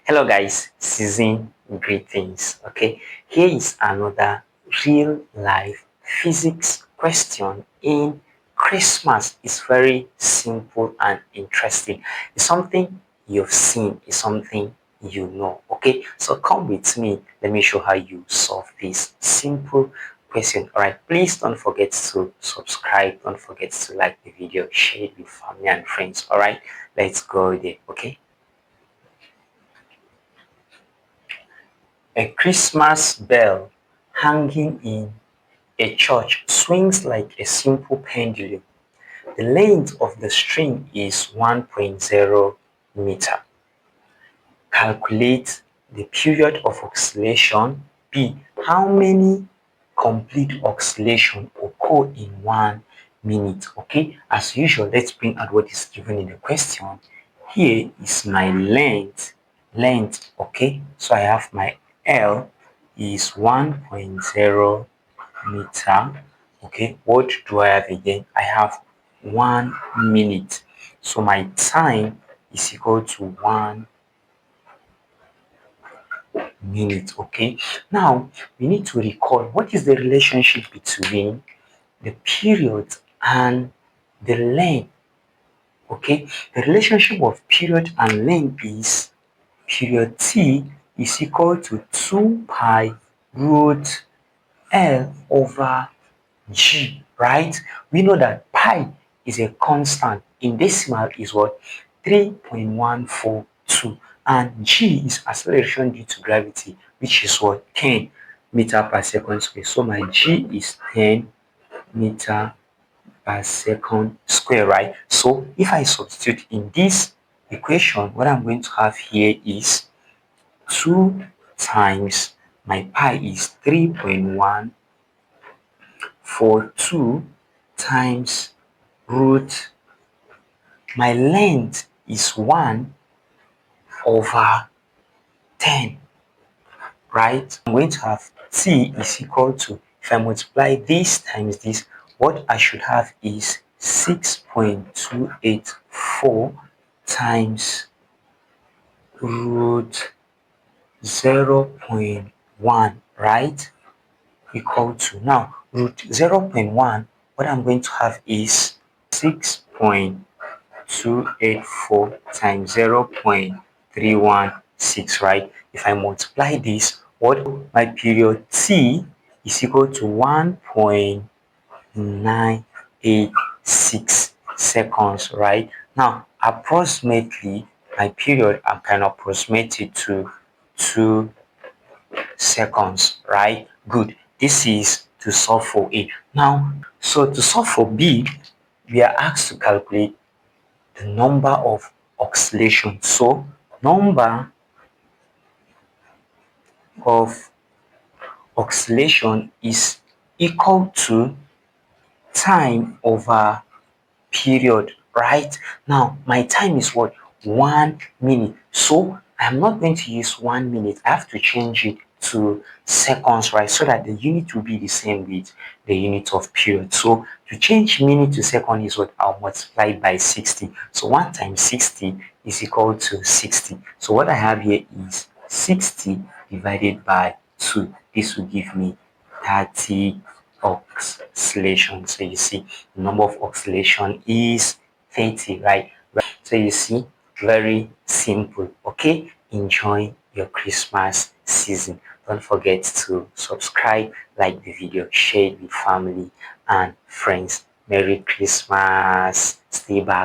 Hello guys, season greetings. Okay, here is another real life physics question in Christmas. It's very simple and interesting. It's something you've seen, it's something you know. Okay, so come with me, let me show how you solve this simple question. All right, please don't forget to subscribe, don't forget to like the video, share it with family and friends. All right, let's go there. Okay, a Christmas bell hanging in a church swings like a simple pendulum. The length of the string is 1.0 meter. Calculate the period of oscillation. B. How many complete oscillation occur in 1 minute? Okay, as usual, let's bring out what is given in the question. Here is my length. Okay, so I have my L is 1.0 meter. Okay, what do I have again? I have 1 minute. So my time is equal to 1 minute. Okay, now we need to recall what is the relationship between the period and the length. Okay, the relationship of period and length is period t is equal to 2 pi root L over G, right? We know that pi is a constant. In decimal is what? 3.142. And G is acceleration due to gravity, which is what? 10 meter per second square. So my G is 10 meter per second square, right? So if I substitute in this equation, what I'm going to have here is 2 times my pi is 3.142 times root my length is 1 over 10, right? I'm going to have t is equal to, if I multiply this times this, what I should have is 6.284 times root 0.1, right? Equal to, now root 0.1, what I'm going to have is 6.284 times 0.316, right? If I multiply this, what my period t is equal to 1.986 seconds, right? Now approximately my period, I can approximate it to 2 seconds, right? Good. This is to solve for A. Now, so to solve for B, we are asked to calculate the number of oscillations. So, number of oscillation is equal to time over period, right? Now, my time is what? 1 minute. So, I'm not going to use 1 minute. I have to change it to seconds, right? So that the unit will be the same with the unit of period. So, to change minute to second is what? I'll multiply by 60. So, 1 times 60 is equal to 60. So, what I have here is 60 divided by 2. This will give me 30 oscillation. So you see, the number of oscillation is 30, right? So you see, very simple. Okay, enjoy your Christmas season. Don't forget to subscribe, like the video, share it with family and friends. Merry Christmas. Stay back.